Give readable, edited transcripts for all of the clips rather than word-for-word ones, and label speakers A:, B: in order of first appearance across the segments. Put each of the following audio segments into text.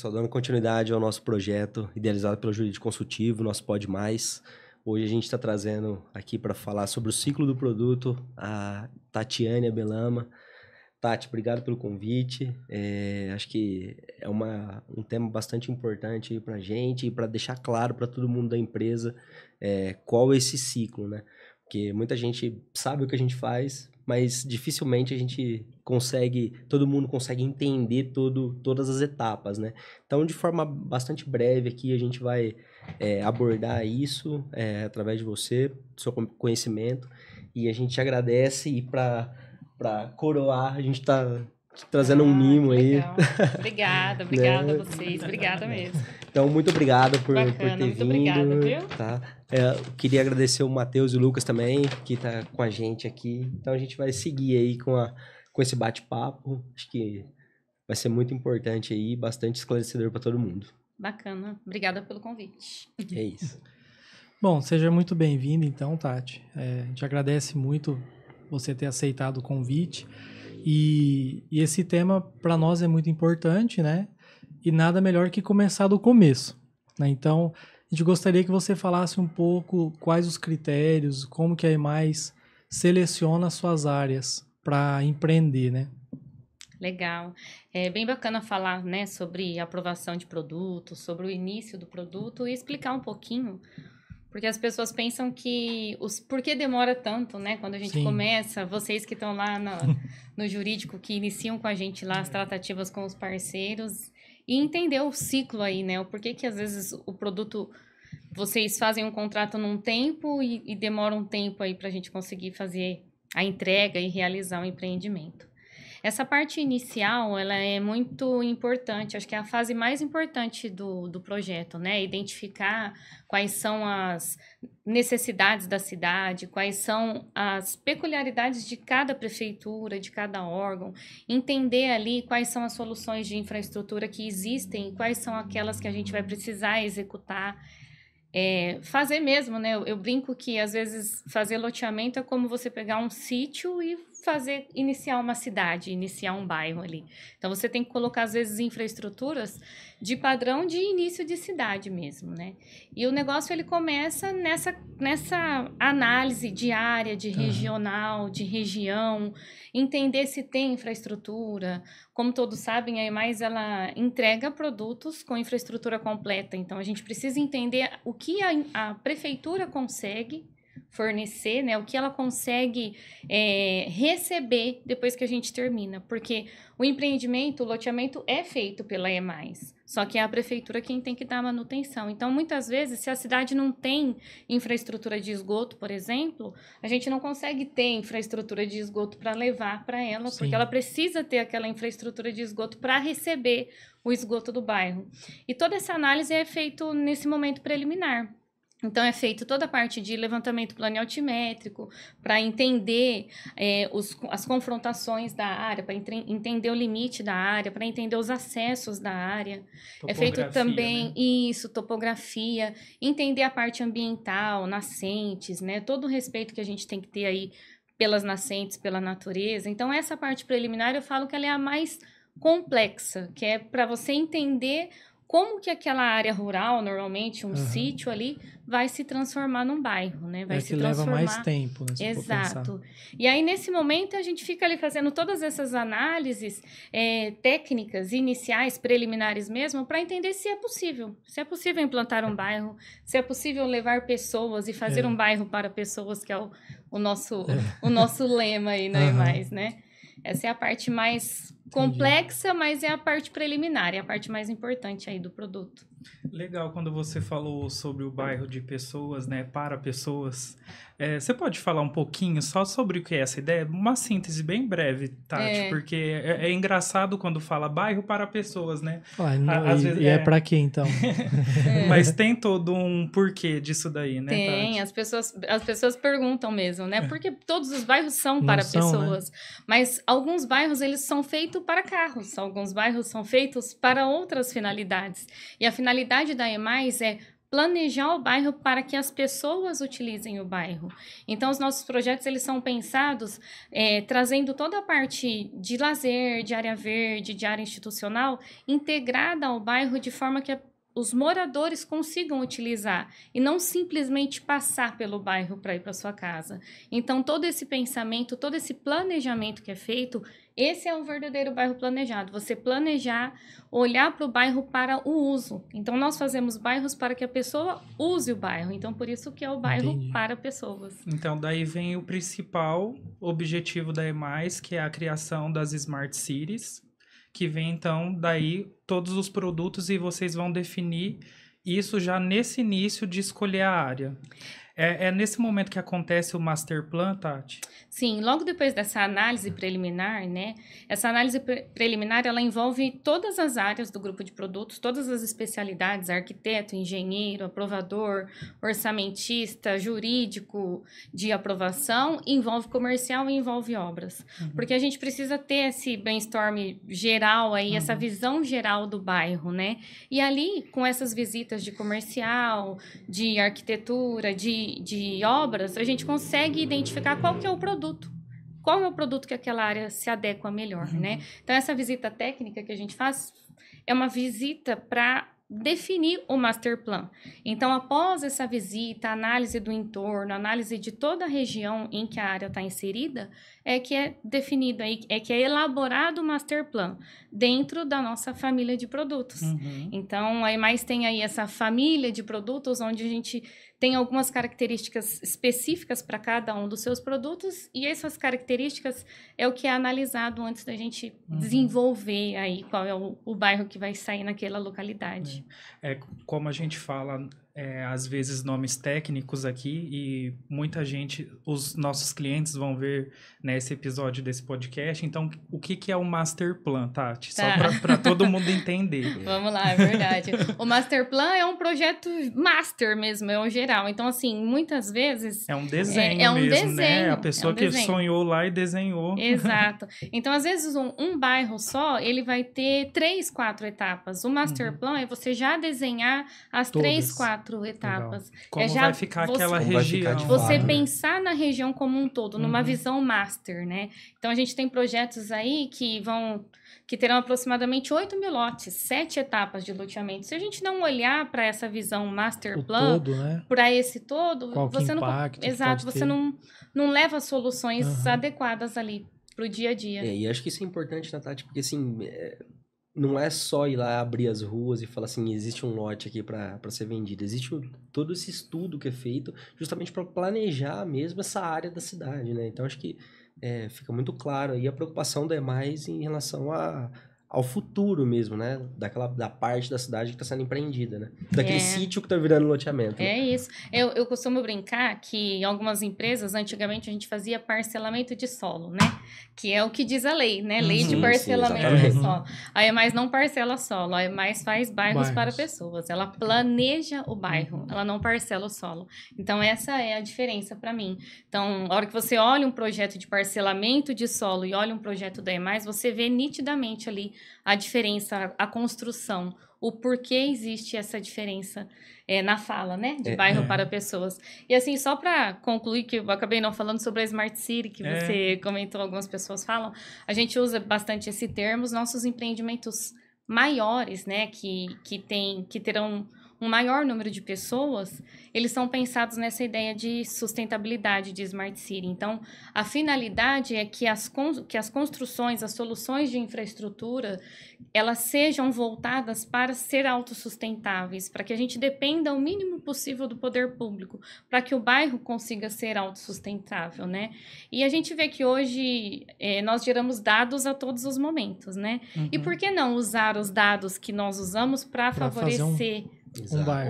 A: pessoal, dando continuidade ao nosso projeto idealizado pelo Jurídico Consultivo, nosso Pode Mais. Hoje a gente está trazendo aqui para falar sobre o ciclo do produto a Tatiane Abelama. Tati, obrigado pelo convite. Acho que é um tema bastante importante para a gente e para deixar claro para todo mundo da empresa qual é esse ciclo, né? Porque muita gente sabe o que a gente faz, mas dificilmente todo mundo consegue entender todas as etapas, né? Então, de forma bastante breve aqui, a gente vai abordar isso através de você, do seu conhecimento, e a gente agradece e para coroar, a gente está trazendo um mimo aí.
B: Legal. Obrigada
A: né?
B: a vocês, obrigada mesmo.
A: Então, muito obrigado por ter
B: muito
A: vindo.
B: obrigada, viu?
A: Tá? Queria agradecer o Matheus e o Lucas também, que tá com a gente aqui. Então, a gente vai seguir aí com esse bate-papo. Acho que vai ser muito importante aí, bastante esclarecedor para todo mundo.
B: Bacana, obrigada pelo convite.
A: É isso.
C: Bom, seja muito bem-vindo então, Tati. A gente agradece muito você ter aceitado o convite. E esse tema para nós é muito importante, né? E nada melhor que começar do começo, né? Então, a gente gostaria que você falasse um pouco quais os critérios, como que a EMAIS seleciona as suas áreas para empreender, né?
B: Legal. É bem bacana falar, né, sobre aprovação de produto, sobre o início do produto e explicar um pouquinho, porque as pessoas pensam que por que demora tanto, né? Quando a gente
C: Sim.
B: começa, vocês que estão lá no jurídico, que iniciam com a gente lá as tratativas com os parceiros, e entender o ciclo aí, né? O porquê que às vezes o produto, vocês fazem um contrato num tempo e demora um tempo aí para a gente conseguir fazer a entrega e realizar o empreendimento. Essa parte inicial, ela é muito importante, acho que é a fase mais importante do projeto, né? Identificar quais são as necessidades da cidade, quais são as peculiaridades de cada prefeitura, de cada órgão, entender ali quais são as soluções de infraestrutura que existem, quais são aquelas que a gente vai precisar executar. Fazer mesmo, né? Eu brinco que às vezes fazer loteamento é como você pegar um sítio e iniciar uma cidade, iniciar um bairro ali. Então você tem que colocar às vezes infraestruturas de padrão de início de cidade mesmo, né? E o negócio ele começa nessa análise de área, de regional, de região, entender se tem infraestrutura. Como todos sabem, a EMAIS ela entrega produtos com infraestrutura completa. Então a gente precisa entender o que a prefeitura consegue fornecer, né? O que ela consegue receber depois que a gente termina. Porque o empreendimento, o loteamento é feito pela EMAIS, só que é a prefeitura quem tem que dar manutenção. Então, muitas vezes, se a cidade não tem infraestrutura de esgoto, por exemplo, a gente não consegue ter infraestrutura de esgoto para levar para ela,
C: Sim.
B: porque ela precisa ter aquela infraestrutura de esgoto para receber o esgoto do bairro. E toda essa análise é feita nesse momento preliminar. Então, é feito toda a parte de levantamento planialtimétrico para entender as confrontações da área, para entender o limite da área, para entender os acessos da área. É feito também, né? Isso, topografia, entender a parte ambiental, nascentes, né? Todo o respeito que a gente tem que ter aí pelas nascentes, pela natureza. Então, essa parte preliminar eu falo que ela é a mais complexa, que é para você entender como que aquela área rural, normalmente um sítio ali, vai se transformar num bairro, né? Vai se transformar...
C: leva mais tempo, né?
B: Exato. E aí, nesse momento, a gente fica ali fazendo todas essas análises técnicas, iniciais, preliminares mesmo, para entender se é possível. Se é possível implantar um bairro, se é possível levar pessoas e fazer um bairro para pessoas, que é o nosso lema aí, não é mais, né? Essa é a parte mais complexa, mas é a parte preliminar, é a parte mais importante aí do produto.
D: Legal, quando você falou sobre o bairro de pessoas, né, para pessoas, você pode falar um pouquinho só sobre o que é essa ideia? Uma síntese bem breve, Tati, porque é engraçado quando fala bairro para pessoas, né?
C: Às vezes, é para quê, então?
D: Mas tem todo um porquê disso daí, né,
B: Tem,
D: Tati?
B: as pessoas perguntam mesmo, né? Porque todos os bairros são para pessoas, né? Mas alguns bairros, eles são feitos para carros, alguns bairros são feitos para outras finalidades. E a finalidade da EMAIS é planejar o bairro para que as pessoas utilizem o bairro. Então, os nossos projetos, eles são pensados trazendo toda a parte de lazer, de área verde, de área institucional, integrada ao bairro de forma que os moradores consigam utilizar e não simplesmente passar pelo bairro para ir para sua casa. Então, todo esse pensamento, todo esse planejamento que é feito, esse é o verdadeiro bairro planejado. Você planejar, olhar para o bairro para o uso. Então, nós fazemos bairros para que a pessoa use o bairro. Então, por isso que é o bairro para pessoas.
D: Então, daí vem o principal objetivo da EMAIS, que é a criação das Smart Cities, que vem, então, daí todos os produtos e vocês vão definir isso já nesse início de escolher a área. É nesse momento que acontece o Master Plan, Tati?
B: Sim, logo depois dessa análise preliminar, né? Essa análise preliminar, ela envolve todas as áreas do grupo de produtos, todas as especialidades, arquiteto, engenheiro, aprovador, orçamentista, jurídico de aprovação, envolve comercial e envolve obras. Porque a gente precisa ter esse brainstorm geral aí, essa visão geral do bairro, né? E ali, com essas visitas de comercial, de arquitetura, de obras, a gente consegue identificar qual que é o produto. Qual é o produto que aquela área se adequa melhor, né? Então, essa visita técnica que a gente faz é uma visita para definir o master plan. Então, após essa visita, análise do entorno, análise de toda a região em que a área está inserida, é que é definido aí, é que é elaborado o master plan dentro da nossa família de produtos. Então, a EMAIS tem aí essa família de produtos onde a gente tem algumas características específicas para cada um dos seus produtos e essas características é o que é analisado antes da gente desenvolver aí qual é o bairro que vai sair naquela localidade.
D: Como a gente fala, às vezes, nomes técnicos aqui e muita gente, os nossos clientes vão ver nesse episódio desse podcast. Então, o que é o Master Plan, Tati? Só para todo mundo entender.
B: Vamos lá, é verdade. O Master Plan é um projeto master mesmo, é um geral. Então, assim, muitas vezes...
D: É um desenho mesmo, né? A pessoa que sonhou lá e desenhou.
B: Exato. Então, às vezes, um bairro só, ele vai ter 3, 4 etapas. O Master Plan é você já desenhar as todas. 3, 4 etapas.
D: Legal. Como vai ficar aquela região.
B: Você pensar na região como um todo, numa visão master, né? Então, a gente tem projetos aí que terão aproximadamente 8.000 lotes, 7 etapas de loteamento. Se a gente não olhar para essa visão master plan,
C: né?
B: para esse todo,
C: qual
B: você
C: impacto
B: você não leva soluções adequadas ali para o dia a dia.
A: E acho que isso é importante, Tati, porque assim... Não é só ir lá abrir as ruas e falar assim, existe um lote aqui para ser vendido. Existe todo esse estudo que é feito justamente para planejar mesmo essa área da cidade, né? Então, acho que fica muito claro aí a preocupação da EMAIS em relação ao futuro mesmo, né? Da parte da cidade que está sendo empreendida, né? Daquele sítio que está virando loteamento.
B: É isso. Eu costumo brincar que em algumas empresas, antigamente, a gente fazia parcelamento de solo, né? Que é o que diz a lei, né? Lei de parcelamento de solo. A EMAIS não parcela solo, a EMAIS faz bairros para pessoas. Ela planeja o bairro, ela não parcela o solo. Então, essa é a diferença para mim. Então, a hora que você olha um projeto de parcelamento de solo e olha um projeto da EMAIS, você vê nitidamente ali a diferença, a construção, o porquê existe essa diferença na fala, né? De bairro para pessoas. E assim, só para concluir, que eu acabei não falando sobre a Smart City, que você comentou, algumas pessoas falam, a gente usa bastante esse termo, os nossos empreendimentos maiores, né? Que terão um maior número de pessoas, eles são pensados nessa ideia de sustentabilidade de Smart City. Então, a finalidade é que as construções, as soluções de infraestrutura, elas sejam voltadas para ser autossustentáveis, para que a gente dependa o mínimo possível do poder público, para que o bairro consiga ser autossustentável, né? E a gente vê que hoje nós geramos dados a todos os momentos, né? E por que não usar os dados que nós usamos para favorecer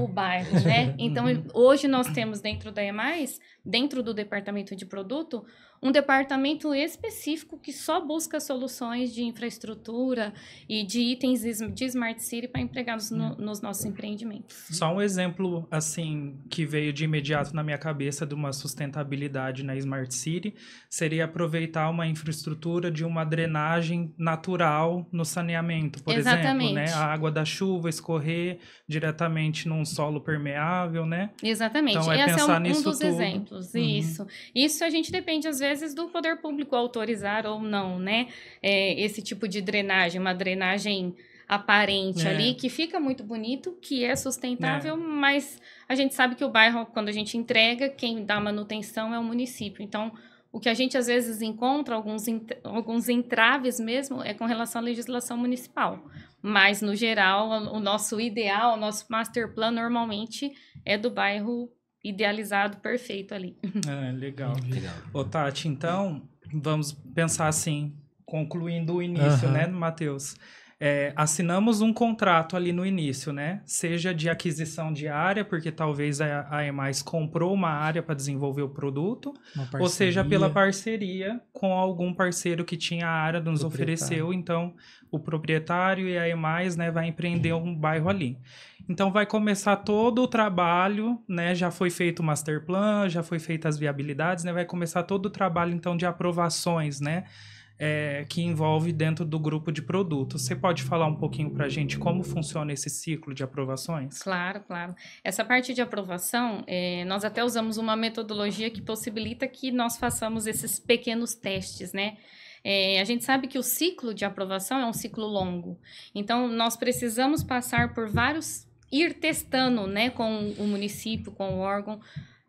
B: o bairro, né? Então, hoje nós temos dentro da EMAIS, dentro do departamento de produto, um departamento específico que só busca soluções de infraestrutura e de itens de Smart City para empregar nos nossos empreendimentos.
D: Só um exemplo, assim, que veio de imediato na minha cabeça de uma sustentabilidade na Smart City, seria aproveitar uma infraestrutura de uma drenagem natural no saneamento, por exemplo, né? A água da chuva escorrer diretamente num solo permeável, né?
B: Exatamente.
D: Então,
B: Esse
D: pensar
B: é um
D: nisso
B: dos
D: tudo.
B: exemplos. Isso a gente depende, às vezes, do poder público autorizar ou não, né? Esse tipo de drenagem, uma drenagem aparente ali, que fica muito bonito, que é sustentável, mas a gente sabe que o bairro, quando a gente entrega, quem dá manutenção é o município. Então, o que a gente às vezes encontra, alguns entraves mesmo, é com relação à legislação municipal. Mas, no geral, o nosso ideal, o nosso master plan, normalmente, é do bairro idealizado, perfeito ali.
D: Legal. Ô, Tati, então, vamos pensar assim, concluindo o início, né, Matheus? Assinamos um contrato ali no início, né? Seja de aquisição de área, porque talvez a EMAIS comprou uma área para desenvolver o produto, ou seja, pela parceria com algum parceiro que tinha a área, nos ofereceu, então o proprietário e a EMAIS, né, vai empreender um bairro ali. Então vai começar todo o trabalho, né? Já foi feito o master plan, já foi feitas as viabilidades, né? Vai começar todo o trabalho, então, de aprovações, né? Que envolve dentro do grupo de produtos. Você pode falar um pouquinho para a gente como funciona esse ciclo de aprovações?
B: Claro, claro. Essa parte de aprovação, nós até usamos uma metodologia que possibilita que nós façamos esses pequenos testes, né? A gente sabe que o ciclo de aprovação é um ciclo longo. Então, nós precisamos passar por ir testando, né, com o município, com o órgão,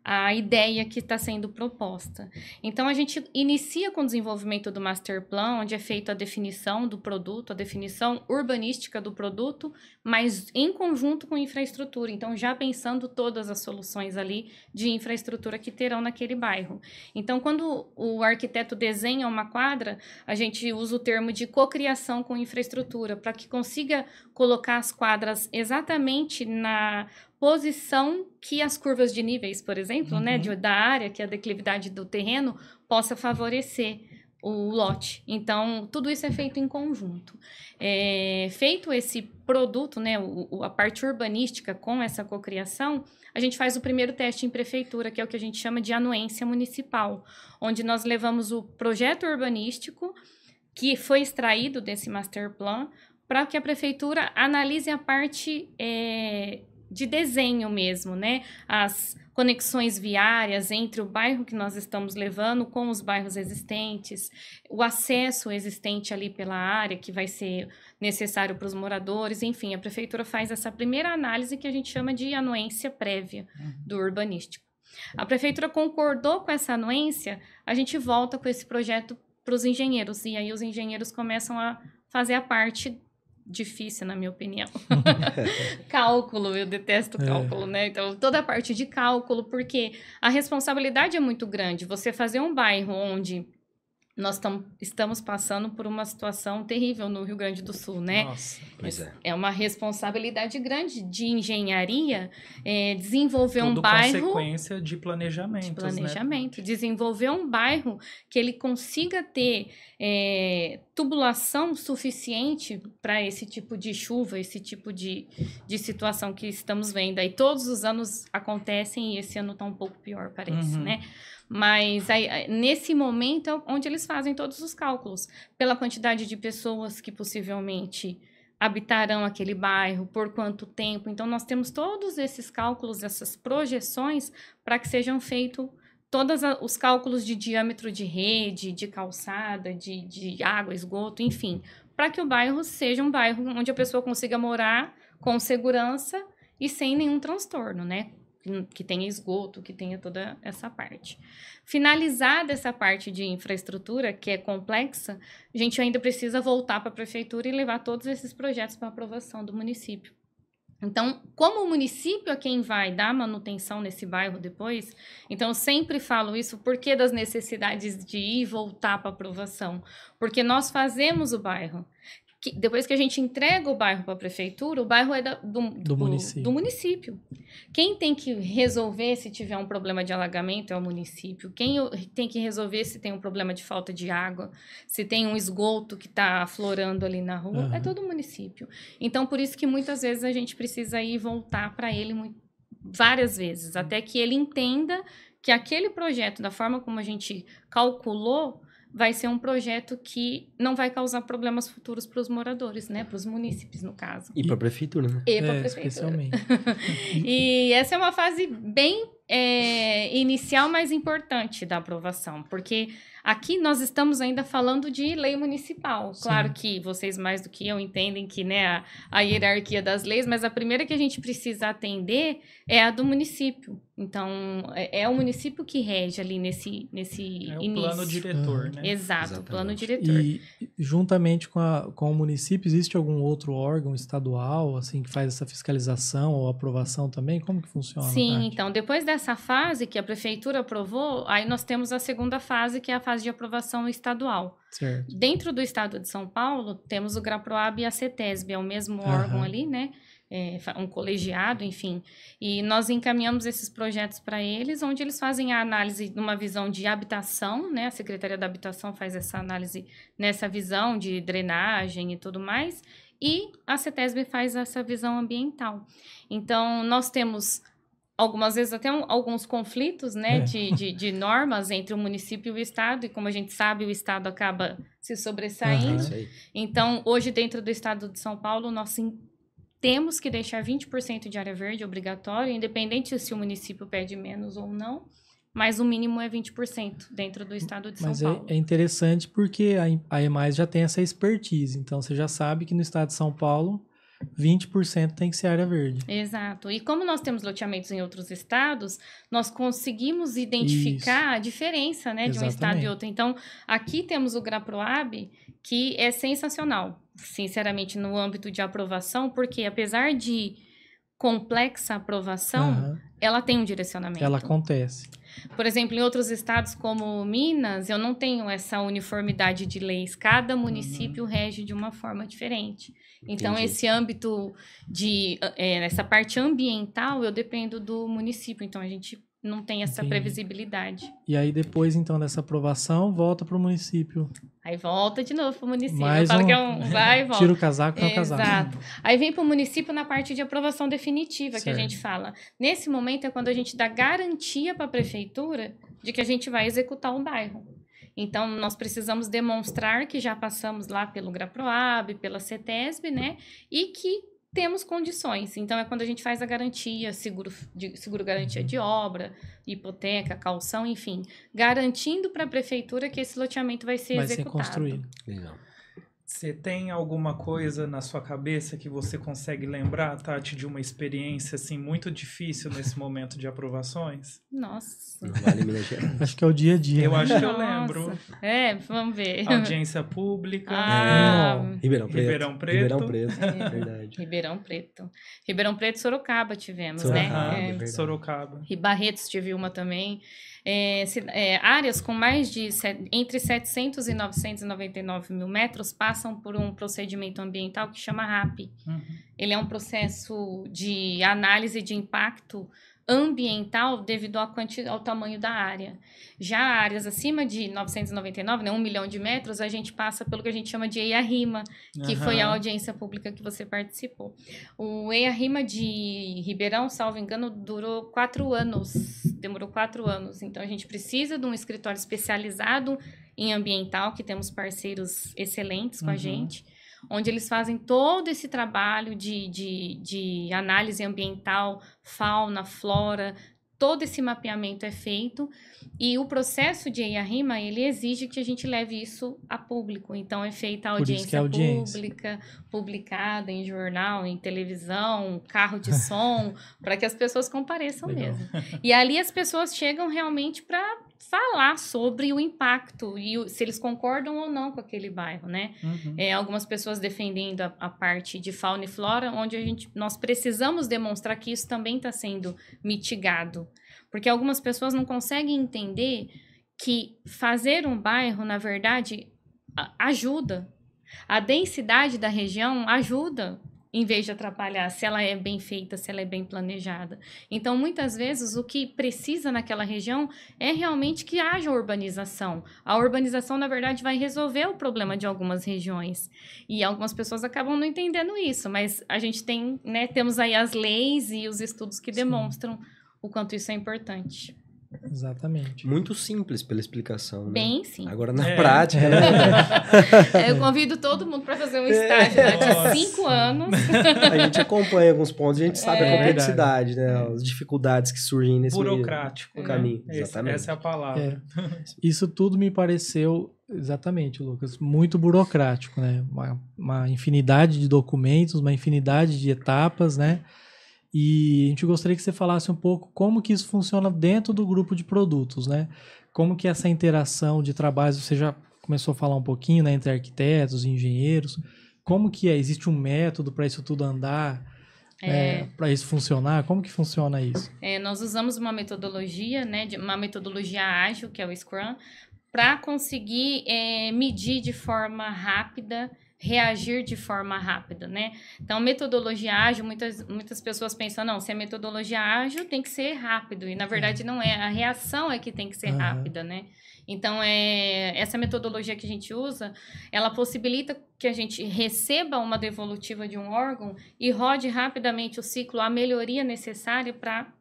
B: a ideia que está sendo proposta. Então, a gente inicia com o desenvolvimento do Master Plan, onde é feita a definição do produto, a definição urbanística do produto, mas em conjunto com infraestrutura. Então, já pensando todas as soluções ali de infraestrutura que terão naquele bairro. Então, quando o arquiteto desenha uma quadra, a gente usa o termo de cocriação com infraestrutura, para que consiga colocar as quadras exatamente na posição que as curvas de níveis, por exemplo, né, da área, que é a declividade do terreno, possa favorecer o lote. Então, tudo isso é feito em conjunto. Feito esse produto, né, a parte urbanística com essa cocriação, a gente faz o primeiro teste em prefeitura, que é o que a gente chama de anuência municipal, onde nós levamos o projeto urbanístico, que foi extraído desse master plan, para que a prefeitura analise a parte de desenho mesmo, né? As conexões viárias entre o bairro que nós estamos levando com os bairros existentes, o acesso existente ali pela área que vai ser necessário para os moradores, enfim, a prefeitura faz essa primeira análise que a gente chama de anuência prévia do urbanístico. A prefeitura concordou com essa anuência, a gente volta com esse projeto para os engenheiros, e aí os engenheiros começam a fazer a parte difícil, na minha opinião. Cálculo, eu detesto cálculo, né? Então, toda a parte de cálculo, porque a responsabilidade é muito grande. Você fazer um bairro onde nós estamos passando por uma situação terrível no Rio Grande do Sul, né?
D: Nossa,
A: pois é.
B: É uma responsabilidade grande de engenharia desenvolver um bairro...
D: consequência de planejamento, né?
B: Desenvolver um bairro que ele consiga ter tubulação suficiente para esse tipo de chuva, esse tipo de situação que estamos vendo. Aí todos os anos acontecem e esse ano está um pouco pior, parece, né? Mas aí, nesse momento é onde eles fazem todos os cálculos, pela quantidade de pessoas que possivelmente habitarão aquele bairro, por quanto tempo. Então, nós temos todos esses cálculos, essas projeções, para que sejam feitos todos os cálculos de diâmetro de rede, de calçada, de água, esgoto, enfim, para que o bairro seja um bairro onde a pessoa consiga morar com segurança e sem nenhum transtorno, né? Que tenha esgoto, que tenha toda essa parte. Finalizada essa parte de infraestrutura, que é complexa, a gente ainda precisa voltar para a prefeitura e levar todos esses projetos para aprovação do município. Então, como o município é quem vai dar manutenção nesse bairro depois, então eu sempre falo isso, porque das necessidades de ir e voltar para aprovação? Porque nós fazemos o bairro. depois que a gente entrega o bairro para a prefeitura, o bairro é do município. Quem tem que resolver se tiver um problema de alagamento é o município. Quem tem que resolver se tem um problema de falta de água, se tem um esgoto que está aflorando ali na rua, é todo o município. Então, por isso que muitas vezes a gente precisa ir voltar para ele várias vezes, até que ele entenda que aquele projeto, da forma como a gente calculou, vai ser um projeto que não vai causar problemas futuros para os moradores, né? Para os munícipes, no caso.
A: E para a prefeitura, né?
B: E para a prefeitura.
C: Especialmente.
B: E essa é uma fase bem inicial, mas importante da aprovação, porque aqui nós estamos ainda falando de lei municipal.
C: Sim.
B: Claro que vocês mais do que eu entendem que, né, a hierarquia das leis, mas a primeira que a gente precisa atender é a do município. Então, é o município que rege ali nesse início.
D: O plano diretor, né?
B: Exato, o plano
A: Exatamente.
B: diretor.
C: E juntamente com o município, existe algum outro órgão estadual, assim, que faz essa fiscalização ou aprovação também? Como que funciona?
B: Sim,
C: Tati?
B: então, depois dessa fase que a prefeitura aprovou, aí nós temos a segunda fase, que é a fase de aprovação estadual.
C: Certo.
B: Dentro do estado de São Paulo, temos o GRAPROAB e a CETESB, é o mesmo órgão ali, né? Um colegiado, enfim. E nós encaminhamos esses projetos para eles, onde eles fazem a análise numa visão de habitação, né? A Secretaria da Habitação faz essa análise nessa visão de drenagem e tudo mais, e a CETESB faz essa visão ambiental. Então, nós temos algumas vezes até alguns conflitos, né, de normas entre o município e o estado, e como a gente sabe, o estado acaba se sobressaindo.
A: Isso aí.
B: Então, hoje, dentro do estado de São Paulo, nós temos que deixar 20% de área verde obrigatório, independente se o município pede menos ou não, mas o mínimo é 20% dentro do estado de São Paulo.
C: Mas é interessante porque a EMAIS já tem essa expertise, então você já sabe que no estado de São Paulo 20% tem que ser área verde.
B: Exato. E como nós temos loteamentos em outros estados, nós conseguimos identificar a diferença, né, de um estado e outro. Então, aqui temos o GRAPROAB, que é sensacional, sinceramente, no âmbito de aprovação, porque apesar de complexa aprovação, ela tem um direcionamento.
C: Ela acontece.
B: Por exemplo, em outros estados como Minas, eu não tenho essa uniformidade de leis. Cada município rege de uma forma diferente. Então,
A: Entendi.
B: esse âmbito essa parte ambiental, eu dependo do município. Então, a gente não tem essa previsibilidade.
C: E aí, depois, então, dessa aprovação, volta para o município.
B: Aí volta de novo para o município.
C: Mais
B: eu falo que é um vai e volta.
C: Tira o casaco, é o casaco.
B: Exato. Aí vem para o município na parte de aprovação definitiva, que a gente fala. Nesse momento é quando a gente dá garantia para a prefeitura de que a gente vai executar o bairro. Então, nós precisamos demonstrar que já passamos lá pelo GRAPROAB, pela CETESB, né? E que temos condições. Então, é quando a gente faz a garantia, seguro garantia de obra, hipoteca, caução, enfim. Garantindo para a prefeitura que esse loteamento vai ser executado.
C: Vai ser construído.
A: Legal.
D: Você tem alguma coisa na sua cabeça que você consegue lembrar, Tati, de uma experiência assim muito difícil nesse momento de aprovações?
B: Nossa.
A: No Vale Minas Gerais.
C: Acho que é o dia a dia.
D: Eu
C: né?
D: acho que eu
B: Nossa.
D: lembro.
B: Vamos ver.
D: Audiência pública.
A: Ribeirão Preto.
D: Ribeirão Preto.
A: Ribeirão Preto, verdade.
B: Ribeirão Preto. Ribeirão Preto e Sorocaba tivemos,
A: Sorocaba,
B: né?
A: verdade.
D: Sorocaba.
B: E Barretos tive uma também. Áreas com mais de entre 700 e 999 mil metros passam por um procedimento ambiental que chama RAP. Ele é um processo de análise de impacto ambiental devido ao tamanho da área. Já áreas acima de 999, né, 1 milhão de metros, a gente passa pelo que a gente chama de EIA-RIMA, que foi a audiência pública que você participou. O EIA-RIMA de Ribeirão, salvo engano, demorou 4 anos. Então, a gente precisa de um escritório especializado em ambiental, que temos parceiros excelentes com a gente, onde eles fazem todo esse trabalho de análise ambiental, fauna, flora, todo esse mapeamento é feito, e o processo de EIA-RIMA, ele exige que a gente leve isso a público. Então, é feita a audiência pública, publicada em jornal, em televisão, carro de som, para que as pessoas compareçam mesmo. E ali as pessoas chegam realmente para falar sobre o impacto e se eles concordam ou não com aquele bairro, né? Algumas pessoas defendendo a parte de fauna e flora, onde nós precisamos demonstrar que isso também está sendo mitigado. Porque algumas pessoas não conseguem entender que fazer um bairro, na verdade, ajuda. A densidade da região ajuda, em vez de atrapalhar, se ela é bem feita, se ela é bem planejada. Então, muitas vezes, o que precisa naquela região é realmente que haja urbanização. A urbanização, na verdade, vai resolver o problema de algumas regiões. E algumas pessoas acabam não entendendo isso, mas a gente tem, né, temos aí as leis e os estudos que demonstram o quanto isso é importante.
C: Exatamente.
A: Muito simples pela explicação, né?
B: Bem simples.
A: Agora, na prática, né?
B: Eu convido todo mundo para fazer um estágio durante 5 anos.
A: A gente acompanha alguns pontos, a gente sabe a complexidade, né?
C: É.
A: As dificuldades que surgem nesse
D: burocrático,
A: caminho. Exatamente.
D: Essa é a palavra.
C: Isso tudo me pareceu, exatamente, Lucas, muito burocrático, né? Uma infinidade de documentos, uma infinidade de etapas, né? E a gente gostaria que você falasse um pouco como que isso funciona dentro do grupo de produtos, né? Como que essa interação de trabalhos, você já começou a falar um pouquinho, né, entre arquitetos e engenheiros, como que é? Existe um método para isso tudo andar, para isso funcionar? Como que funciona isso?
B: Nós usamos uma metodologia, né, uma metodologia ágil, que é o Scrum, para conseguir medir de forma rápida, reagir de forma rápida, né? Então, metodologia ágil, muitas pessoas pensam, não, se é metodologia ágil, tem que ser rápido. E, na verdade, não é. A reação é que tem que ser rápida, né? Então, essa metodologia que a gente usa, ela possibilita que a gente receba uma devolutiva de um órgão e rode rapidamente o ciclo, a melhoria necessária para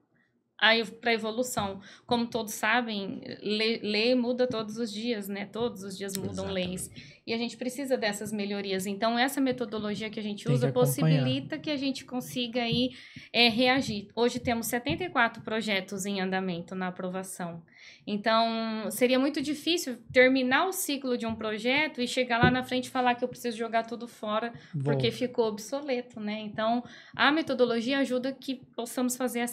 B: a evolução. Como todos sabem, lei muda todos os dias, né? Todos os dias mudam leis. E a gente precisa dessas melhorias. Então, essa metodologia que a gente usa possibilita que a gente consiga aí, reagir. Hoje temos 74 projetos em andamento na aprovação. Então, seria muito difícil terminar o ciclo de um projeto e chegar lá na frente e falar que eu preciso jogar tudo fora porque ficou obsoleto, né? Então, a metodologia ajuda que possamos fazer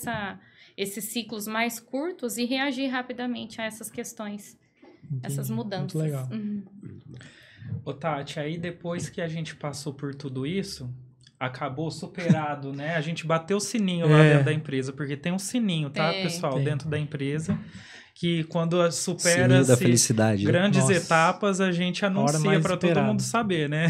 B: esses ciclos mais curtos e reagir rapidamente a essas questões, essas mudanças.
C: Muito legal.
D: Ô, Tati, aí depois que a gente passou por tudo isso, acabou superado, né? A gente bateu o sininho lá dentro da empresa, porque tem um sininho, tá, pessoal, dentro da empresa, que quando supera-se grandes etapas, a gente anuncia para todo mundo saber, né?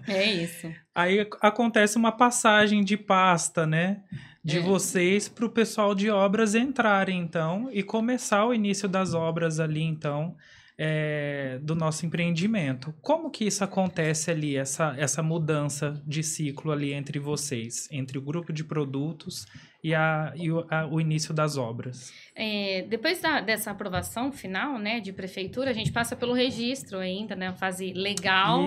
B: É isso.
D: Aí acontece uma passagem de pasta, né? De vocês para o pessoal de obras entrarem, então, e começar o início das obras ali, então, do nosso empreendimento. Como que isso acontece ali, essa mudança de ciclo ali entre vocês, entre o grupo de produtos e o início das obras?
B: Depois dessa aprovação final, né, de prefeitura, a gente passa pelo registro ainda, né, a fase legal,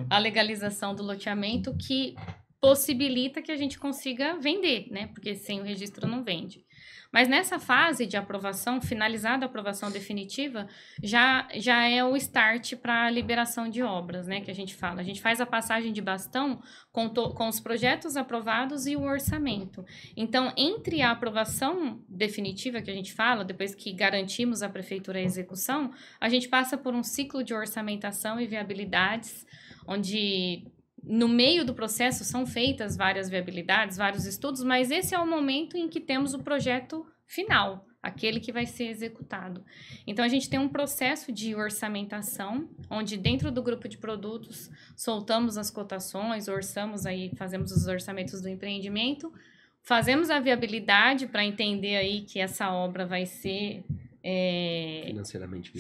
B: a legalização do loteamento, que possibilita que a gente consiga vender, né? Porque sem o registro não vende. Mas nessa fase de aprovação, finalizada a aprovação definitiva, já é o start para a liberação de obras, né? Que a gente fala. A gente faz a passagem de bastão com os projetos aprovados e o orçamento. Então, entre a aprovação definitiva que a gente fala, depois que garantimos a prefeitura a execução, a gente passa por um ciclo de orçamentação e viabilidades, onde no meio do processo são feitas várias viabilidades, vários estudos, mas esse é o momento em que temos o projeto final, aquele que vai ser executado. Então, a gente tem um processo de orçamentação, onde dentro do grupo de produtos soltamos as cotações, orçamos aí, fazemos os orçamentos do empreendimento, fazemos a viabilidade para entender aí que essa obra vai ser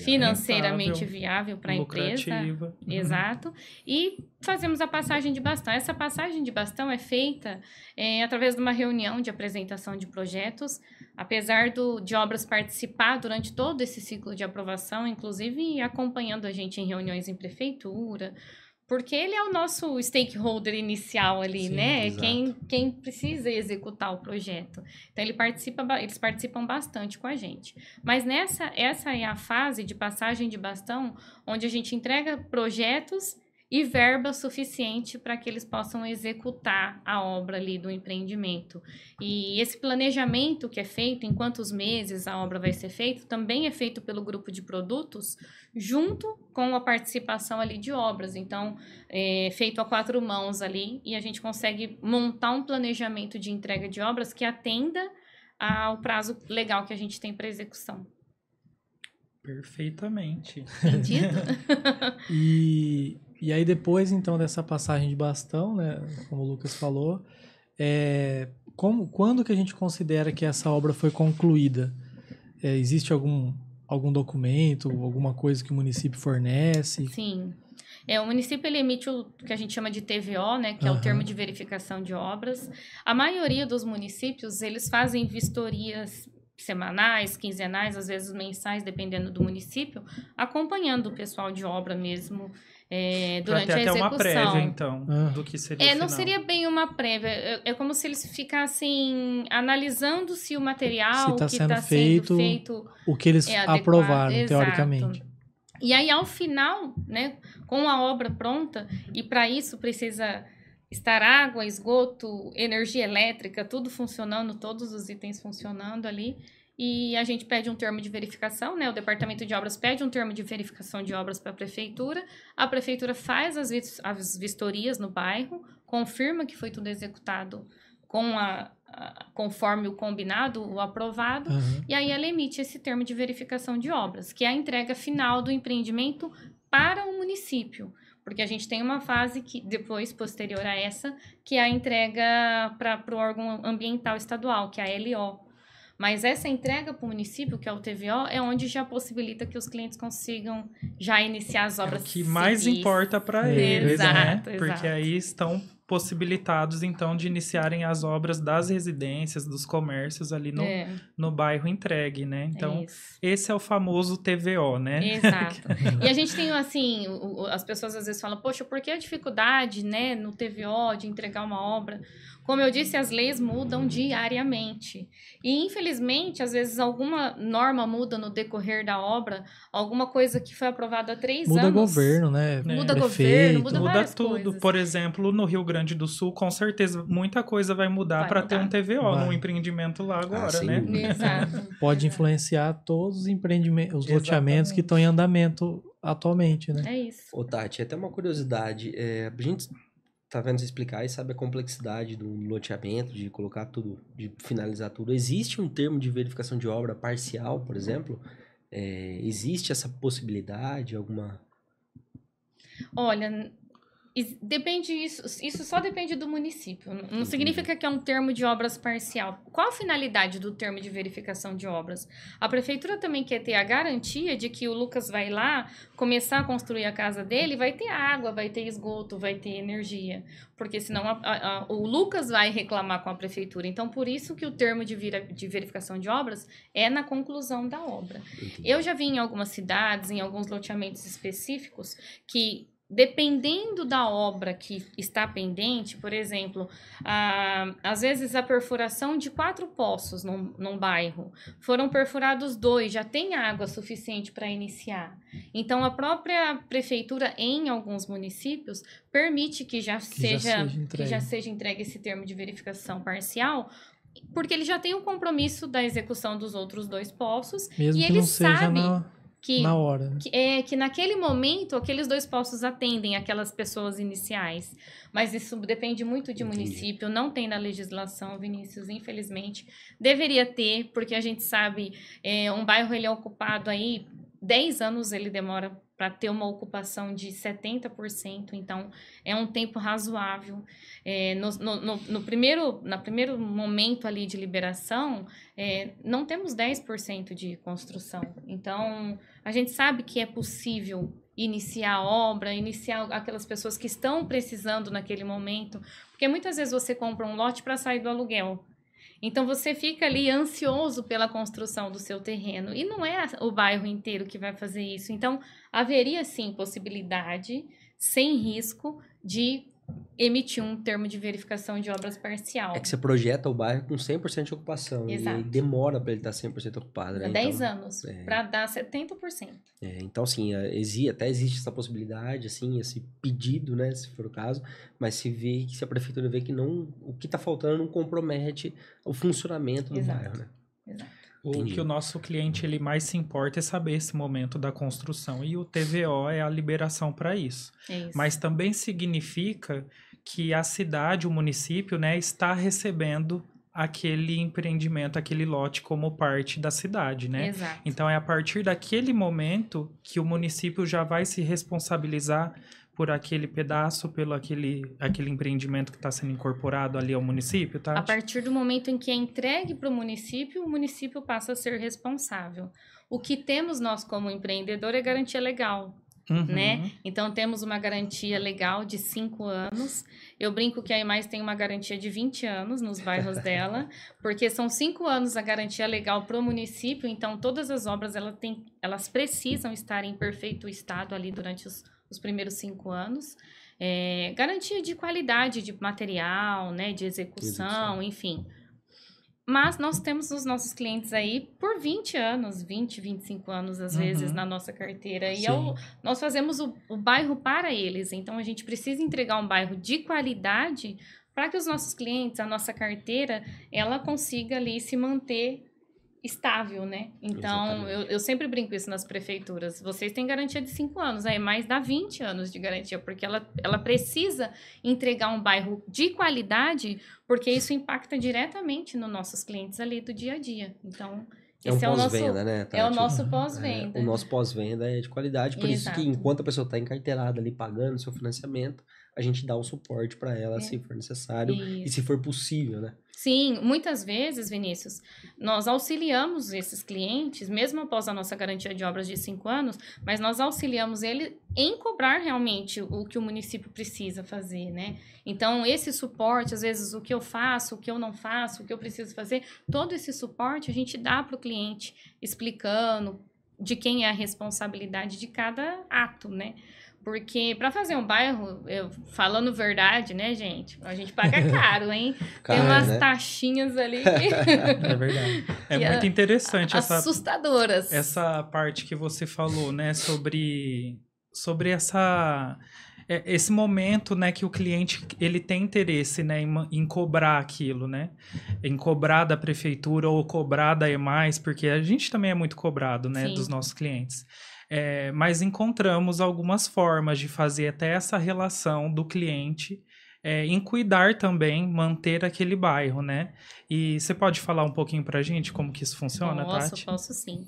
B: financeiramente viável para a empresa. Exato. E fazemos a passagem de bastão. Essa passagem de bastão é feita através de uma reunião de apresentação de projetos. Apesar de obras participar durante todo esse ciclo de aprovação, inclusive acompanhando a gente em reuniões em prefeitura, porque ele é o nosso stakeholder inicial ali, né? Quem precisa executar o projeto. Então, eles participam bastante com a gente. Mas essa é a fase de passagem de bastão, onde a gente entrega projetos e verba suficiente para que eles possam executar a obra ali do empreendimento. E esse planejamento que é feito, em quantos meses a obra vai ser feita, também é feito pelo grupo de produtos, junto com a participação ali de obras. Então, é feito a 4 mãos ali, e a gente consegue montar um planejamento de entrega de obras que atenda ao prazo legal que a gente tem para execução.
D: Perfeitamente.
B: Entendido?
C: E E aí depois, então, dessa passagem de bastão, né, como o Lucas falou, quando que a gente considera que essa obra foi concluída? Existe algum documento, alguma coisa que o município fornece?
B: Sim. O município ele emite o que a gente chama de TVO, né, que é o termo de verificação de obras. A maioria dos municípios, eles fazem vistorias semanais, quinzenais, às vezes mensais, dependendo do município, acompanhando o pessoal de obra mesmo durante a execução.
D: Até uma prévia, então, do que seria o final.
B: Não seria bem uma prévia, é como se eles ficassem analisando se o material que está sendo feito
C: o que eles aprovaram,
B: adequado.
C: Teoricamente.
B: E aí, ao final, né, com a obra pronta, e para isso precisa estar água, esgoto, energia elétrica, tudo funcionando, todos os itens funcionando ali, e a gente pede um termo de verificação, né, o Departamento de Obras pede um termo de verificação de obras para a Prefeitura faz as vistorias no bairro, confirma que foi tudo executado conforme o combinado, o aprovado, e aí ela emite esse termo de verificação de obras, que é a entrega final do empreendimento para o município, porque a gente tem uma fase que depois, posterior a essa, que é a entrega para o órgão ambiental estadual, que é a LO. Mas essa entrega para o município, que é o TVO, é onde já possibilita que os clientes consigam já iniciar as obras
D: civis. É o que mais importa para eles,
B: exato,
D: né? Porque aí estão possibilitados, então, de iniciarem as obras das residências, dos comércios ali no bairro entregue, né? Então, esse é o famoso TVO, né?
B: Exato. E a gente tem, assim, as pessoas às vezes falam, poxa, por que a dificuldade, né, no TVO de entregar uma obra? Como eu disse, as leis mudam diariamente. E, infelizmente, às vezes alguma norma muda no decorrer da obra, alguma coisa que foi aprovada há 3 anos.
C: Muda governo, né?
B: Muda governo, muda várias
D: tudo.
B: Coisas.
D: Por exemplo, no Rio Grande do Sul, com certeza, muita coisa vai mudar para ter um TVO num empreendimento lá agora, né?
B: Exato.
C: Pode influenciar todos os empreendimentos, os loteamentos que estão em andamento atualmente, né?
B: É isso.
A: Ô, Tati, até uma curiosidade. A gente tá vendo você explicar e sabe a complexidade do loteamento, de colocar tudo, de finalizar tudo. Existe um termo de verificação de obra parcial, por exemplo? Existe essa possibilidade? Alguma...
B: Olha, depende isso só depende do município. Não significa que é um termo de obras parcial. Qual a finalidade do termo de verificação de obras? A prefeitura também quer ter a garantia de que o Lucas vai lá começar a construir a casa dele, vai ter água, vai ter esgoto, vai ter energia. Porque senão o Lucas vai reclamar com a prefeitura. Então, por isso que o termo de verificação de obras é na conclusão da obra. Eu já vi em algumas cidades, em alguns loteamentos específicos, que dependendo da obra que está pendente, por exemplo, às vezes a perfuração de 4 poços num bairro, foram perfurados 2, já tem água suficiente para iniciar. Então, a própria prefeitura, em alguns municípios, permite que já seja entregue esse termo de verificação parcial, porque ele já tem o compromisso da execução dos outros 2 poços,
C: mesmo
B: e
C: que
B: ele
C: não seja
B: sabe...
C: na hora.
B: Que naquele momento, aqueles 2 poços atendem aquelas pessoas iniciais. Mas isso depende muito de município, não tem na legislação, Vinícius, infelizmente. Deveria ter, porque a gente sabe, um bairro ele é ocupado aí, 10 anos ele demora para ter uma ocupação de 70%, então é um tempo razoável. No primeiro momento ali de liberação, não temos 10% de construção. Então, a gente sabe que é possível iniciar a obra, iniciar aquelas pessoas que estão precisando naquele momento, porque muitas vezes você compra um lote para sair do aluguel. Então, você fica ali ansioso pela construção do seu terreno. E não é o bairro inteiro que vai fazer isso. Então, haveria, sim, possibilidade, sem risco, de emitir um termo de verificação de obras parcial.
A: É que você projeta o bairro com 100% de ocupação.
B: Exato.
A: E demora para ele estar 100% ocupado, né?
B: 10 anos, para dar 70%.
A: Então, assim, até existe essa possibilidade, assim, esse pedido, né, se for o caso, mas se a prefeitura vê que o que está faltando não compromete o funcionamento do bairro, né?
B: Exato.
D: O que o nosso cliente ele mais se importa é saber esse momento da construção, e o TVO é a liberação para isso. Mas também significa que a cidade, o município, né, está recebendo aquele empreendimento, aquele lote como parte da cidade, né?
B: Exato.
D: Então, é a partir daquele momento que o município já vai se responsabilizar por aquele pedaço, pelo aquele empreendimento que está sendo incorporado ali ao município, tá?
B: A partir do momento em que é entregue para o município passa a ser responsável. O que temos nós como empreendedor é garantia legal. Né? Então, temos uma garantia legal de 5 anos. Eu brinco que a EMAIS tem uma garantia de 20 anos nos bairros dela, porque são 5 anos a garantia legal para o município, então todas as obras elas precisam estar em perfeito estado ali durante os primeiros 5 anos. Garantia de qualidade de material, né, de execução, enfim. Mas nós temos os nossos clientes aí por 20 anos, 20, 25 anos, às vezes, na nossa carteira. E nós fazemos o bairro para eles. Então, a gente precisa entregar um bairro de qualidade para que os nossos clientes, a nossa carteira, ela consiga ali se manter estável, né? Então, eu sempre brinco isso nas prefeituras. Vocês têm garantia de 5 anos, aí mais dá 20 anos de garantia, porque ela precisa entregar um bairro de qualidade, porque isso impacta diretamente nos nossos clientes ali do dia a dia. Então, esse é o nosso pós-venda, né, Tati? É o nosso pós-venda.
A: O nosso pós-venda é de qualidade, por isso que enquanto a pessoa está encarteirada ali pagando seu financiamento, a gente dá o suporte para ela se for necessário e se for possível, né?
B: Sim, muitas vezes, Vinícius, nós auxiliamos esses clientes, mesmo após a nossa garantia de obras de 5 anos, mas nós auxiliamos ele em cobrar realmente o que o município precisa fazer, né? Então, esse suporte, às vezes, o que eu faço, o que eu não faço, o que eu preciso fazer, todo esse suporte a gente dá para o cliente, explicando de quem é a responsabilidade de cada ato, né? Porque para fazer um bairro, falando verdade, né, gente? A gente paga caro, hein? Tem umas taxinhas ali.
C: É verdade.
D: É muito interessante
B: assustadoras.
D: Essa parte que você falou, né, sobre esse momento, né, que o cliente ele tem interesse, né, em cobrar aquilo, né, em cobrar da prefeitura ou cobrar da EMAIS, porque a gente também é muito cobrado, né, dos nossos clientes. Mas encontramos algumas formas de fazer até essa relação do cliente em cuidar também, manter aquele bairro, né? E você pode falar um pouquinho pra gente como que isso funciona, Tati?
B: Posso sim.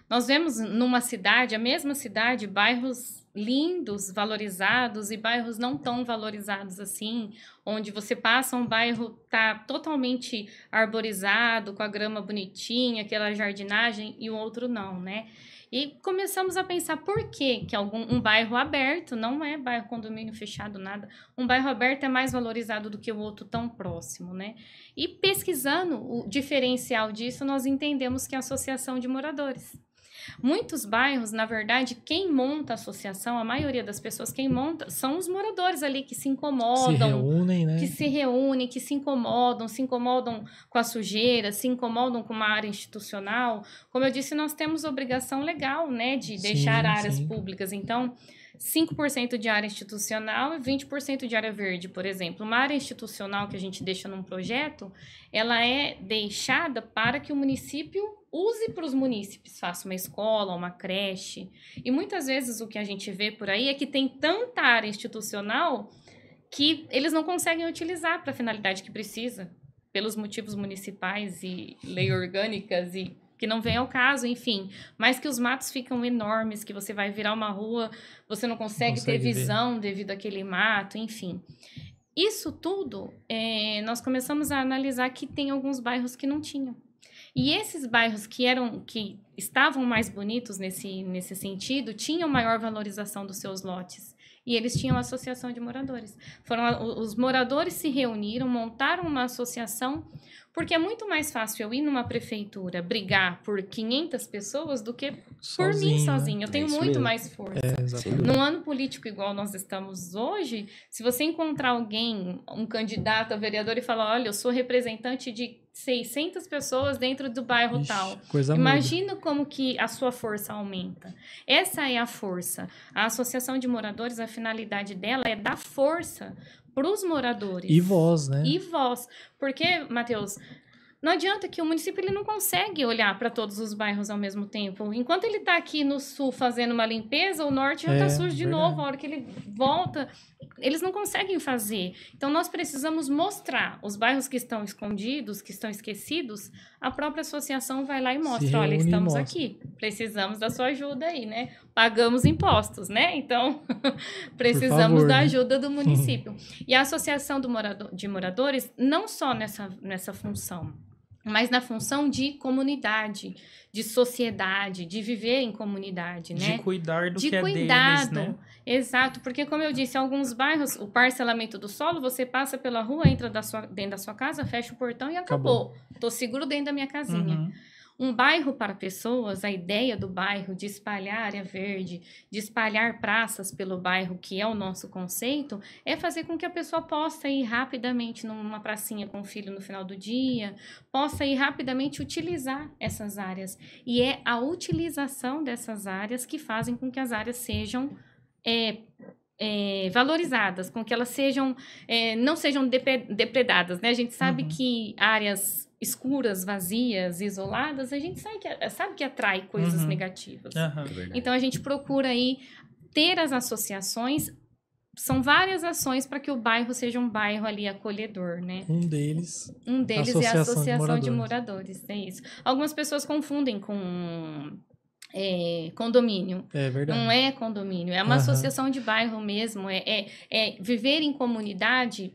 B: Nós vemos numa cidade, a mesma cidade, bairros lindos, valorizados e bairros não tão valorizados assim, onde você passa um bairro tá totalmente arborizado, com a grama bonitinha, aquela jardinagem, e o outro não, né? E começamos a pensar por que um bairro aberto, não é bairro condomínio fechado, nada, um bairro aberto é mais valorizado do que o outro tão próximo, né? E pesquisando o diferencial disso, nós entendemos que é a associação de moradores. Muitos bairros, na verdade, quem monta a associação, a maioria das pessoas, quem monta, são os moradores ali que se incomodam.
C: Se reúnem, né?
B: Que se reúnem, que se incomodam com a sujeira, se incomodam com uma área institucional. Como eu disse, nós temos obrigação legal, né, de deixar áreas públicas. Então, 5% de área institucional e 20% de área verde, por exemplo. Uma área institucional que a gente deixa num projeto, ela é deixada para que o município use para os munícipes, faça uma escola, uma creche. E muitas vezes o que a gente vê por aí é que tem tanta área institucional que eles não conseguem utilizar para a finalidade que precisa, pelos motivos municipais e lei orgânicas e que não vem ao caso, enfim. Mas que os matos ficam enormes, que você vai virar uma rua, você não consegue ter visão devido àquele mato, enfim. Isso tudo, nós começamos a analisar que tem alguns bairros que não tinham. E esses bairros que estavam mais bonitos nesse sentido, tinham maior valorização dos seus lotes. E eles tinham associação de moradores. Os moradores se reuniram, montaram uma associação, porque é muito mais fácil eu ir numa prefeitura brigar por 500 pessoas do que por mim sozinho. Eu tenho muito mais força. Num ano político igual nós estamos hoje, se você encontrar alguém, um candidato a vereador e falar, olha, eu sou representante de 600 pessoas dentro do bairro tal. Imagina como que a sua força aumenta. Essa é a força. A associação de moradores, a finalidade dela é dar força para os moradores.
C: E voz, né?
B: E voz. Porque, Matheus, não adianta que o município ele não consegue olhar para todos os bairros ao mesmo tempo. Enquanto ele está aqui no sul fazendo uma limpeza, o norte já está sujo de novo. A hora que ele volta, eles não conseguem fazer. Então, nós precisamos mostrar os bairros que estão escondidos, que estão esquecidos, a própria associação vai lá e mostra, olha, estamos aqui, precisamos da sua ajuda aí, né? Pagamos impostos, né? Então, precisamos da ajuda do município. E a associação de moradores, não só nessa função, mas na função de comunidade, de sociedade, de viver em comunidade, né?
D: De cuidar do que é deles, né?
B: Exato, porque como eu disse, em alguns bairros, o parcelamento do solo, você passa pela rua, entra dentro da sua casa, fecha o portão e acabou. Tô seguro dentro da minha casinha.
D: Uhum.
B: Um bairro para pessoas, a ideia do bairro de espalhar área verde, de espalhar praças pelo bairro, que é o nosso conceito, é fazer com que a pessoa possa ir rapidamente numa pracinha com o filho no final do dia, possa ir rapidamente utilizar essas áreas. E é a utilização dessas áreas que fazem com que as áreas sejam valorizadas, com que elas sejam não sejam depredadas, né? A gente sabe que áreas escuras, vazias, isoladas, a gente sabe que atrai coisas negativas. Então, a gente procura aí ter as associações, são várias ações para que o bairro seja um bairro ali acolhedor, né?
C: Um deles
B: é a Associação de Moradores, é isso. Algumas pessoas confundem com condomínio.
C: É verdade.
B: Não é condomínio, é uma associação de bairro mesmo, é viver em comunidade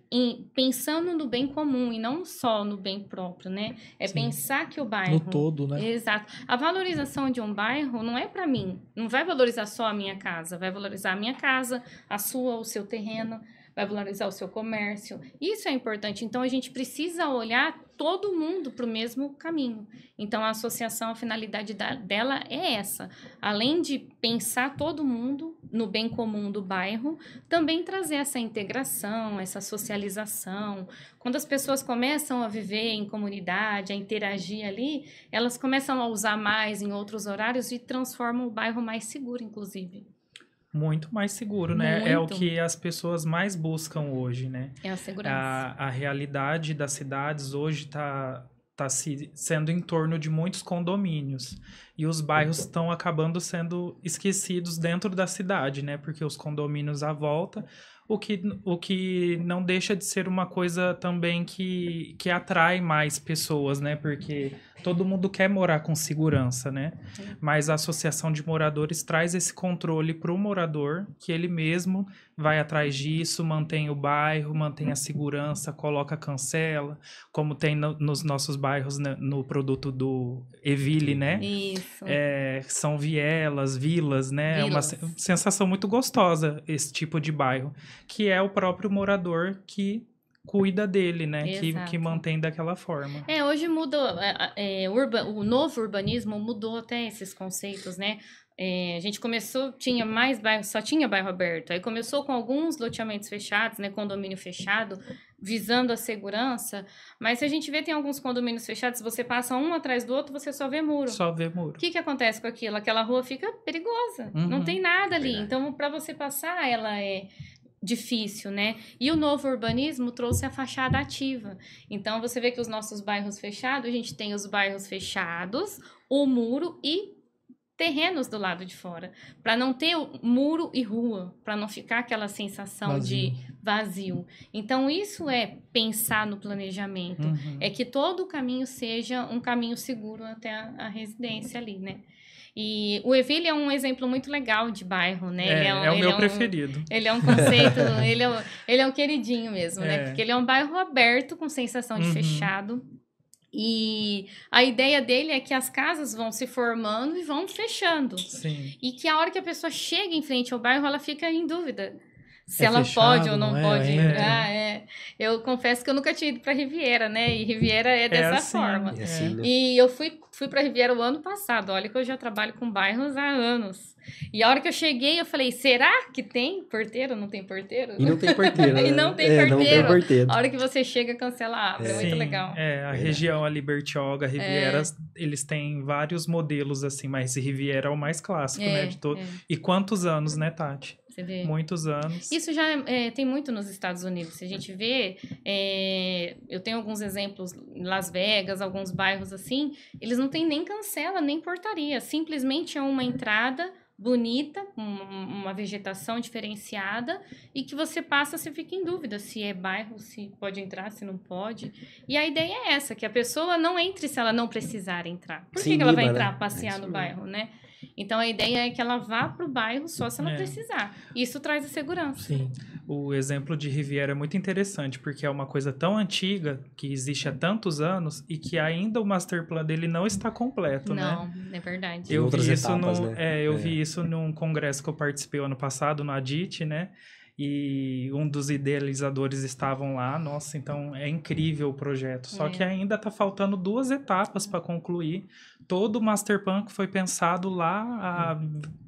B: pensando no bem comum e não só no bem próprio, né?
C: Sim.
B: Pensar que o bairro...
C: No todo, né?
B: Exato. A valorização de um bairro não é para mim, não vai valorizar só a minha casa, vai valorizar a minha casa, a sua, o seu terreno, vai valorizar o seu comércio. Isso é importante. Então, a gente precisa olhar todo mundo para o mesmo caminho. Então, a associação, a finalidade dela é essa. Além de pensar todo mundo no bem comum do bairro, também trazer essa integração, essa socialização. Quando as pessoas começam a viver em comunidade, a interagir ali, elas começam a usar mais em outros horários e transformam o bairro mais seguro, inclusive.
D: Muito mais seguro, né?
B: Muito.
D: É o que as pessoas mais buscam hoje, né?
B: É a segurança.
D: A realidade das cidades hoje está sendo em torno de muitos condomínios. E os bairros estão acabando sendo esquecidos dentro da cidade, né? Porque os condomínios à volta, o que não deixa de ser uma coisa também que atrai mais pessoas, né? Porque todo mundo quer morar com segurança, né? Mas a associação de moradores traz esse controle para o morador, que ele mesmo vai atrás disso, mantém o bairro, mantém a segurança, coloca cancela, como tem nos nossos bairros, né, no produto do Evile, né?
B: Isso.
D: São vilas, né?
B: Vilas.
D: É uma sensação muito gostosa esse tipo de bairro, que é o próprio morador que cuida dele, né? Que mantém daquela forma.
B: Hoje mudou, o novo urbanismo mudou até esses conceitos, né? A gente começou, tinha mais bairros, só tinha bairro aberto. Aí começou com alguns loteamentos fechados, né? Condomínio fechado, visando a segurança. Mas se a gente vê, tem alguns condomínios fechados, se você passa um atrás do outro, você só vê muro.
D: Só vê muro.
B: O que acontece com aquilo? Aquela rua fica perigosa. Não tem nada ali. Então, para você passar, ela é difícil, né? E o novo urbanismo trouxe a fachada ativa. Então, você vê que os nossos bairros fechados, a gente tem os bairros fechados, o muro e terrenos do lado de fora, para não ter muro e rua, para não ficar aquela sensação de vazio. Então, isso é pensar no planejamento, é que todo o caminho seja um caminho seguro até a residência ali, né? E o Evile é um exemplo muito legal de bairro, né?
D: É o meu preferido.
B: Ele é um conceito, ele é um queridinho mesmo, né? Porque ele é um bairro aberto, com sensação de fechado. E a ideia dele é que as casas vão se formando e vão fechando.
D: Sim.
B: E que a hora que a pessoa chega em frente ao bairro, ela fica em dúvida se ela fechado, pode ou não pode entrar. Eu confesso que eu nunca tinha ido para Riviera, né? E Riviera é dessa forma.
A: Assim, né?
B: E eu fui para Riviera o ano passado. Olha que eu já trabalho com bairros há anos. E a hora que eu cheguei, eu falei, será que tem porteiro? Não tem porteiro?
A: E não tem porteiro, né?
B: E não tem porteiro.
A: Não tem porteiro.
B: A hora que você chega, cancela, abre. É muito legal.
D: A região ali, Bertioga, Riviera, eles têm vários modelos, assim, mas Riviera é o mais clássico, né? De todo. E quantos anos, né, Tati?
B: Você vê.
D: Muitos anos.
B: Isso já tem muito nos Estados Unidos. Se a gente vê, eu tenho alguns exemplos em Las Vegas, alguns bairros assim, eles não têm nem cancela, nem portaria. Simplesmente é uma entrada, bonita, com uma vegetação diferenciada, e que você fica em dúvida se é bairro, se pode entrar, se não pode. E a ideia é essa, que a pessoa não entre se ela não precisar entrar. Por que ela vai entrar, passear no bairro, né? Então, a ideia é que ela vá para o bairro só se ela precisar. Isso traz a segurança.
C: Sim.
D: O exemplo de Riviera é muito interessante, porque é uma coisa tão antiga, que existe há tantos anos, e que ainda o master plan dele não está completo, né?
B: Não, é verdade.
D: Eu vi isso
A: etapas, né?
D: vi isso num congresso que eu participei ano passado, no ADIT, né? E um dos idealizadores estavam lá. Nossa, então é incrível o projeto. Só que ainda está faltando 2 etapas para concluir todo o master plan que foi pensado lá há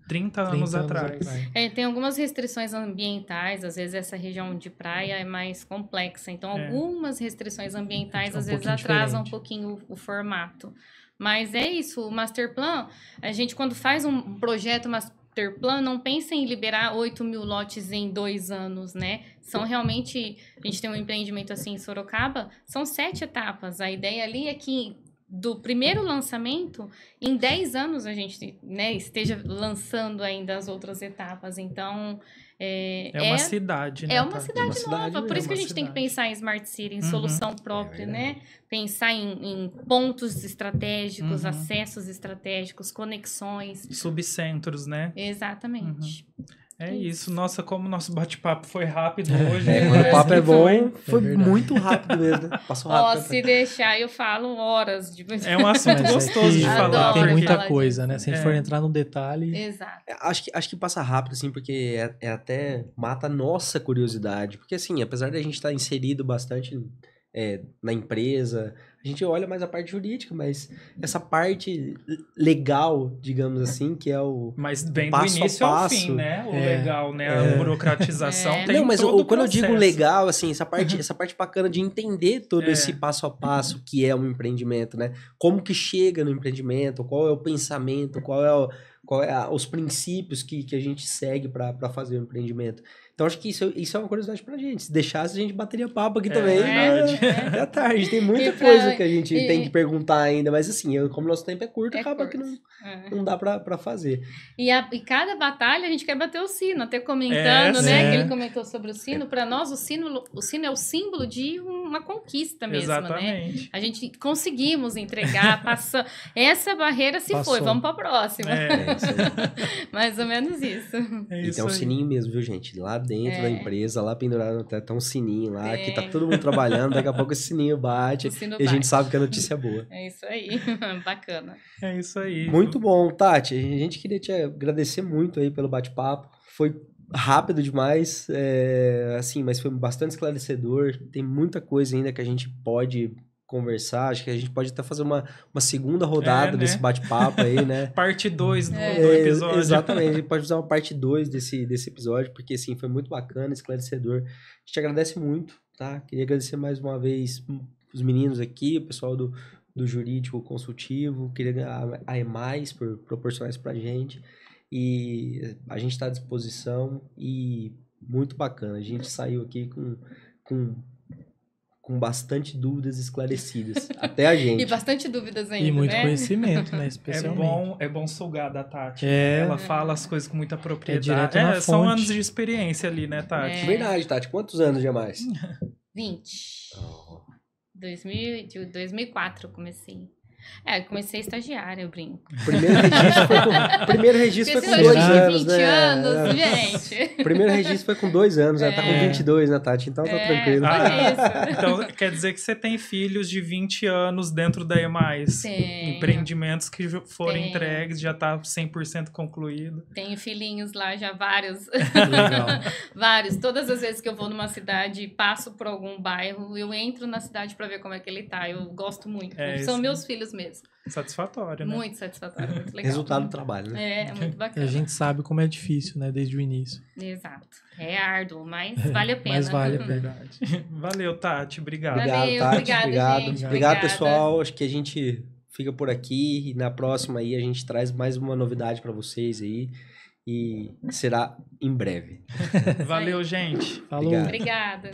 D: 30 anos atrás.
B: Tem algumas restrições ambientais, às vezes essa região de praia é mais complexa. Então, algumas restrições ambientais às vezes atrasam um pouquinho o formato. Mas é isso, o master plan, a gente quando faz um projeto master plan, não pensa em liberar 8.000 lotes em 2 anos, né? São realmente, a gente tem um empreendimento assim em Sorocaba, são 7 etapas. A ideia ali é que do primeiro lançamento, em 10 anos a gente, né, esteja lançando ainda as outras etapas. Então,
D: é uma cidade, né?
B: É uma cidade nova. Por isso que a gente tem que pensar em Smart City, em solução própria, né? Pensar em pontos estratégicos, acessos estratégicos, conexões.
D: Subcentros, né?
B: Exatamente.
D: É isso. Nossa, como o nosso bate-papo foi rápido hoje.
A: Quando o papo é bom, foi muito rápido mesmo, né? Passou rápido.
B: Se deixar, eu falo horas.
D: É um assunto gostoso de falar.
C: Tem muita coisa, né? Se a gente for entrar no detalhe...
B: Exato.
A: Acho que passa rápido, assim, porque até mata a nossa curiosidade. Porque, assim, apesar de a gente estar inserido bastante na empresa, a gente olha mais a parte jurídica, mas essa parte legal, digamos assim, que é o
D: mas bem
A: passo
D: do início
A: a passo,
D: ao fim, né? O legal, né? A burocratização tem
A: Não, mas
D: todo o
A: quando eu
D: processo.
A: digo legal, assim, essa parte bacana de entender todo esse passo a passo que é um empreendimento, né? Como que chega no empreendimento, qual é o pensamento, qual é os princípios que a gente segue para fazer o empreendimento. Então, acho que isso é uma curiosidade pra gente. Se deixasse, a gente bateria papo aqui também. É tarde. Tem muita coisa que a gente tem que perguntar ainda. Mas, assim, como nosso tempo é curto, acaba que não dá pra fazer.
B: E cada batalha, a gente quer bater o sino. Até comentando, né? Que ele comentou sobre o sino. Pra nós, o sino é o símbolo de uma conquista mesmo,
D: Exatamente.
B: né? A gente conseguimos entregar, passou. Essa barreira foi. Vamos pra próxima. Mais ou menos isso.
A: E tem um sininho mesmo, viu, gente? Lá dentro da empresa, lá pendurado no teto, tá um sininho lá, que tá todo mundo trabalhando, daqui a pouco esse sininho bate e a gente sabe que a notícia é boa.
B: É isso aí, bacana.
D: É isso aí.
A: Muito bom, Tati, a gente queria te agradecer muito aí pelo bate-papo, foi rápido demais, assim, mas foi bastante esclarecedor, tem muita coisa ainda que a gente pode conversar, acho que a gente pode até fazer uma segunda rodada desse bate-papo aí, né?
D: Parte 2 do episódio.
A: Exatamente, a gente pode fazer uma parte 2 desse episódio, porque assim, foi muito bacana, esclarecedor. A gente agradece muito, tá? Queria agradecer mais uma vez os meninos aqui, o pessoal do Jurídico Consultivo, queria a EMAIS por proporcionar isso pra gente. E a gente está à disposição e muito bacana. A gente saiu aqui com bastante dúvidas esclarecidas. Até a gente.
B: E bastante dúvidas ainda,
C: E muito
B: né?
C: conhecimento, né? Especialmente.
D: É bom sugar da Tati. Ela fala as coisas com muita propriedade.
C: Direto na
D: São
C: fonte.
D: anos de experiência ali, né, Tati?
A: Verdade, Tati. Quantos anos já mais?
B: 20. 2004 eu comecei. Comecei estagiária, eu brinco.
A: Primeiro registro foi com 2 anos,
B: 20
A: né?
B: anos, gente.
A: Primeiro registro foi com 2 anos, ela tá com 22, né, Tati? Então tá tranquilo.
D: Então quer dizer que você tem filhos de 20 anos dentro da EMAIS. Empreendimentos que foram entregues, já tá 100% concluído.
B: Tenho filhinhos lá já, vários.
C: Legal.
B: Vários. Todas as vezes que eu vou numa cidade, passo por algum bairro, eu entro na cidade pra ver como é que ele tá. Eu gosto muito. São meus filhos mesmo.
D: Satisfatório, né?
B: Muito satisfatório, muito legal.
A: Resultado do trabalho, né?
B: É muito bacana.
C: E a gente sabe como é difícil, né? Desde o início.
B: Exato. É árduo, mas vale a pena.
C: Mas vale a pena.
D: Valeu, Tati. Obrigado.
A: Obrigado, Tati.
B: Obrigado, gente.
A: Obrigado, pessoal. Acho que a gente fica por aqui e na próxima aí a gente traz mais uma novidade pra vocês aí e será em breve.
D: Valeu, gente.
C: Falou.
B: Obrigada.